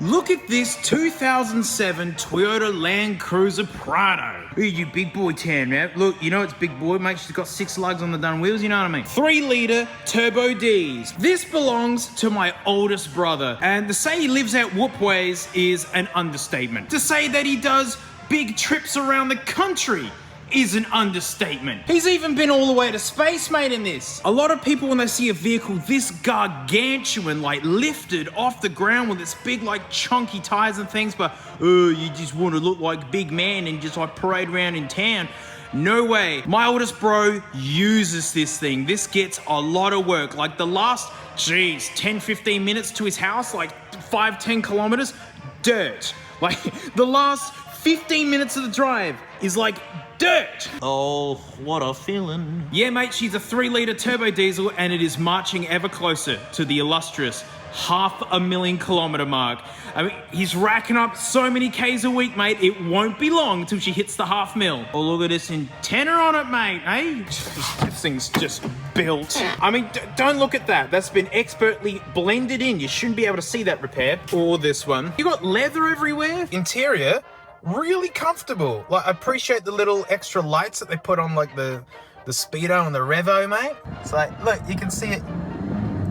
Look at this 2007 Toyota LandCruiser Prado. Hey, you big boy tan, man. Look, you know it's big boy, mate. She's got 6 lugs on the dun wheels, you know what I mean? 3-litre turbo Ds. This belongs to my oldest brother. And to say he lives out whoop ways is an understatement. To say that he does big trips around the country is an understatement. He's even been all the way to space, mate, in this. A lot of people, when they see a vehicle this gargantuan, like lifted off the ground with its big, like chunky tires and things, but you just want to look like a big man and just like parade around in town. No way. My oldest bro uses this thing. This gets a lot of work. Like the last, 10-15 minutes to his house, like 5-10 kilometers, dirt. Like the last 15 minutes of the drive is like dirt. Oh, what a feeling. Yeah, mate, she's a 3-litre turbo diesel and it is marching ever closer to the illustrious 500,000 kilometer mark. I mean, he's racking up so many Ks a week, mate. It won't be long till she hits the 500,000. Oh, look at this antenna on it, mate, eh? This thing's just built. I mean, don't look at that. That's been expertly blended in. You shouldn't be able to see that repair. Or this one. You got leather everywhere. Interior, really comfortable. Like, I appreciate the little extra lights that they put on like the Speedo and the Revo, mate. It's like, look, you can see it.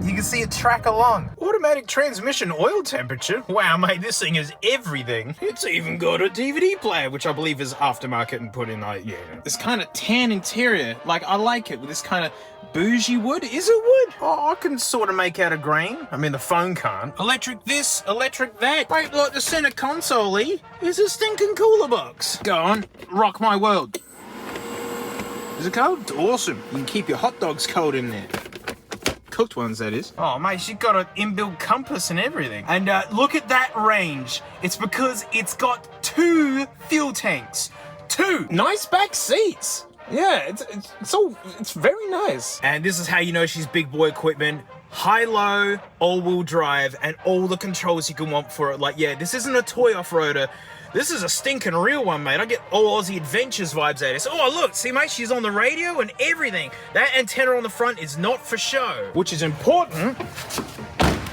You can see it track along. Automatic transmission oil temperature. Wow, mate, this thing is everything. It's even got a DVD player, which I believe is aftermarket and put in, like, yeah. This kind of tan interior, like, I like it with this kind of bougie wood. Is it wood? Oh, I can sort of make out a grain. I mean, the phone can't. Electric this, electric that. Wait, look, the center console-y is a stinking cooler box. Go on, rock my world. Is it cold? It's awesome. You can keep your hot dogs cold in there. Cooked ones, that is. Oh, mate, she's got an inbuilt compass and everything. And look at that range. It's because it's got 2 fuel tanks. 2! Nice back seats. Yeah, it's very nice. And this is how you know she's big boy equipment. High-low, all-wheel drive, and all the controls you can want for it. Like, yeah, this isn't a toy off-roader. This is a stinking real one, mate. I get all Aussie Adventures vibes out of this. Oh, look, see, mate, she's on the radio and everything. That antenna on the front is not for show, which is important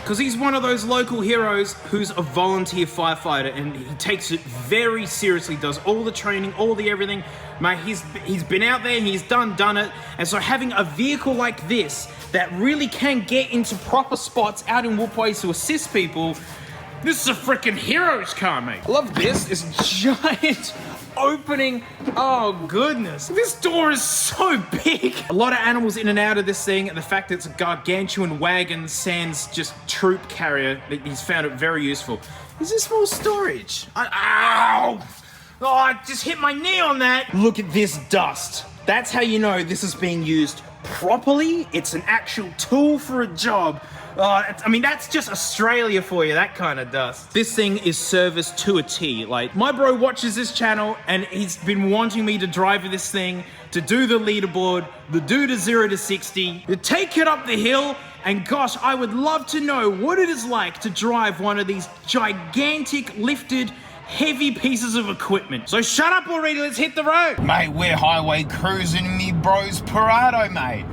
because he's one of those local heroes who's a volunteer firefighter and he takes it very seriously, does all the training, all the everything. Mate, he's been out there, he's done it. And so having a vehicle like this that really can get into proper spots out in whoopways to assist people, this is a freaking hero's car, mate. I love this. This giant opening. Oh, goodness. This door is so big. A lot of animals in and out of this thing, and the fact that it's a gargantuan wagon sans just troop carrier, he's found it very useful. Is this more storage? Ow! Oh, I just hit my knee on that. Look at this dust. That's how you know this is being used properly. It's an actual tool for a job. I mean, that's just Australia for you, that kind of dust. This thing is serviced to a T. Like, my bro watches this channel and he's been wanting me to drive this thing, to do the leaderboard, to do the 0 to 60, to take it up the hill. And gosh, I would love to know what it is like to drive one of these gigantic lifted heavy pieces of equipment. So shut up already, let's hit the road. Mate, we're highway cruising me bro's Prado, mate.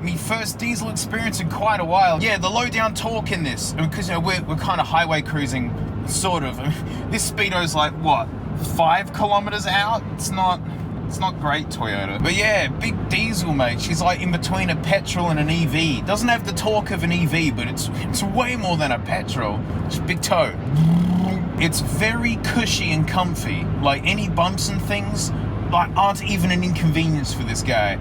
Me first diesel experience in quite a while. Yeah, the low down torque in this, because, you know, we're kind of highway cruising, sort of. I mean, this Speedo's like, what, 5 kilometers out? It's not great, Toyota. But yeah, big diesel, mate. She's like in between a petrol and an EV. Doesn't have the torque of an EV, but it's way more than a petrol. Just big toe. It's very cushy and comfy. Like, any bumps and things like aren't even an inconvenience for this guy.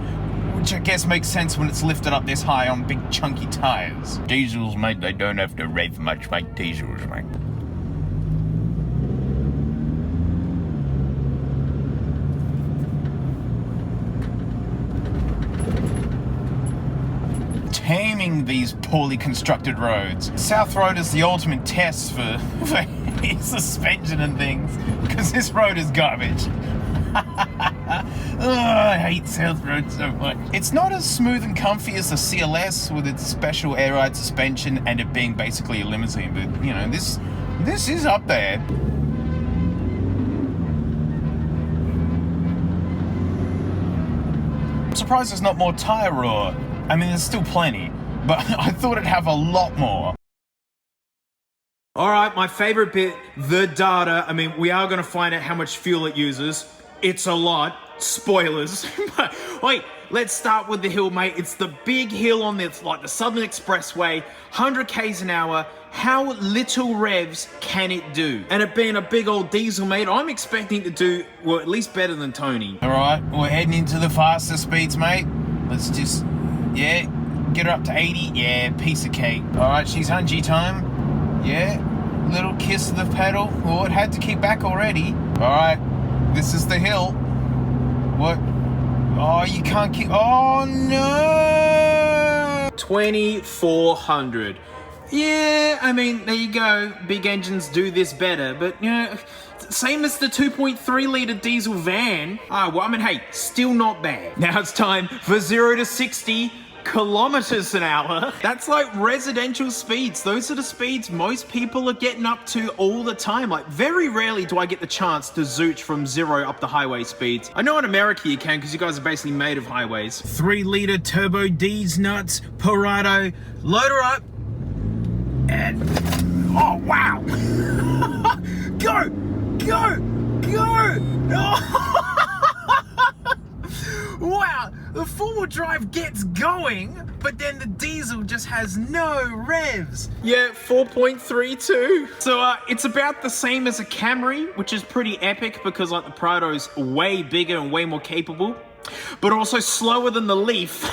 Which I guess makes sense when it's lifted up this high on big chunky tires. Diesels, mate, they don't have to rev much, mate. Diesels, mate. Taming these poorly constructed roads. South Road is the ultimate test for suspension and things, because this road is garbage. Oh, I hate South Road so much. It's not as smooth and comfy as the CLS with its special air ride suspension and it being basically a limousine, but you know, this is up there. I'm surprised there's not more tire roar. I mean, there's still plenty, but I thought it'd have a lot more. All right, my favorite bit, the data. I mean, we are going to find out how much fuel it uses. It's a lot. Spoilers. But wait, let's start with the hill, mate. It's the big hill on the Southern Expressway, 100 k's an hour. How little revs can it do? And it being a big old diesel, mate, I'm expecting to do, well, at least better than Tony. All right, we're heading into the faster speeds, mate. Let's just, yeah, get her up to 80. Yeah, piece of cake. All right, she's 100 time. Yeah, little kiss of the pedal. Oh, it had to kick back already. All right, this is the hill. What? Oh, you can't kick. Oh, no. 2,400. Yeah, I mean, there you go. Big engines do this better, but, you know, same as the 2.3 litre diesel van. Oh, well, I mean, hey, still not bad. Now it's time for 0 to 60 kilometers an hour. That's like residential speeds. Those are the speeds most people are getting up to all the time. Like, very rarely do I get the chance to zooch from 0 up to highway speeds. I know in America you can, because you guys are basically made of highways. 3 litre turbo D's nuts, Prado. Load her up. And oh wow. Go, go, go. Wow, the four-wheel drive gets going, but then the diesel just has no revs. Yeah, 4.32. So it's about the same as a Camry, which is pretty epic because like the Prado's way bigger and way more capable, but also slower than the Leaf.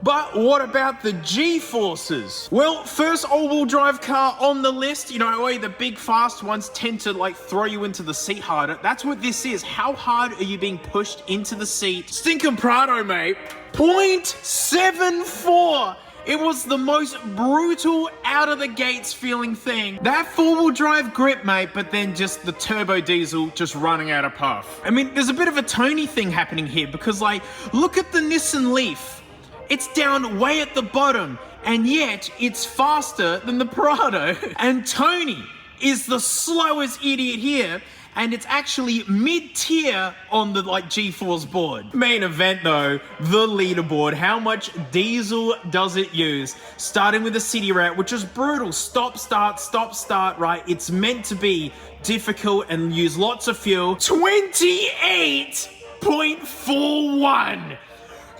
But what about the G-forces? Well, first all-wheel drive car on the list. You know, the big fast ones tend to like throw you into the seat harder. That's what this is. How hard are you being pushed into the seat? Stinking Prado, mate. 0.74. It was the most brutal out of the gates feeling thing. That four-wheel drive grip, mate, but then just the turbo diesel just running out of puff. I mean, there's a bit of a Tony thing happening here because like, look at the Nissan Leaf. It's down way at the bottom, and yet it's faster than the Prado. And Tony is the slowest idiot here, and it's actually mid-tier on the like G-Force board. Main event though, the leaderboard. How much diesel does it use? Starting with the city route, which is brutal. Stop, start, right? It's meant to be difficult and use lots of fuel. 28.41.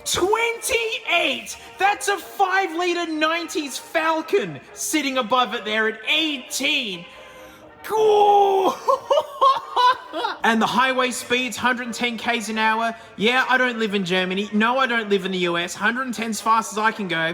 28! That's a 5 litre 90s Falcon sitting above it there at 18. Cool! And the highway speeds, 110 k's an hour. Yeah, I don't live in Germany. No, I don't live in the US. 110 as fast as I can go.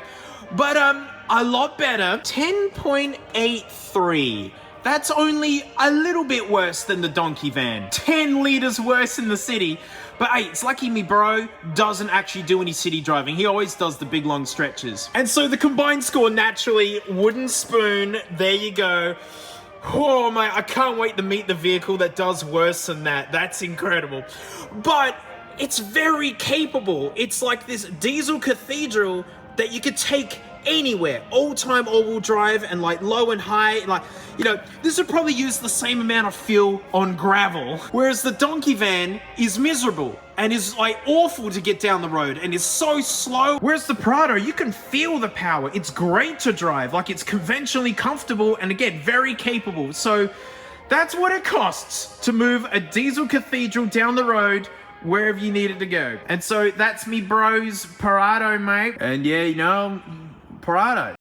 But a lot better. 10.83. That's only a little bit worse than the donkey van. 10 litres worse in the city. But hey, it's lucky me bro doesn't actually do any city driving. He always does the big long stretches. And so the combined score naturally, wooden spoon, there you go. Oh mate, I can't wait to meet the vehicle that does worse than that. That's incredible. But it's very capable. It's like this diesel cathedral that you could take anywhere. All-time all-wheel drive and like low and high. Like, you know, this would probably use the same amount of fuel on gravel. Whereas the donkey van is miserable and is like awful to get down the road and is so slow. Whereas the Prado, you can feel the power. It's great to drive. Like, it's conventionally comfortable and again, very capable. So that's what it costs to move a diesel cathedral down the road wherever you need it to go. And so that's me bro's Prado, mate. And yeah, you know, Prado.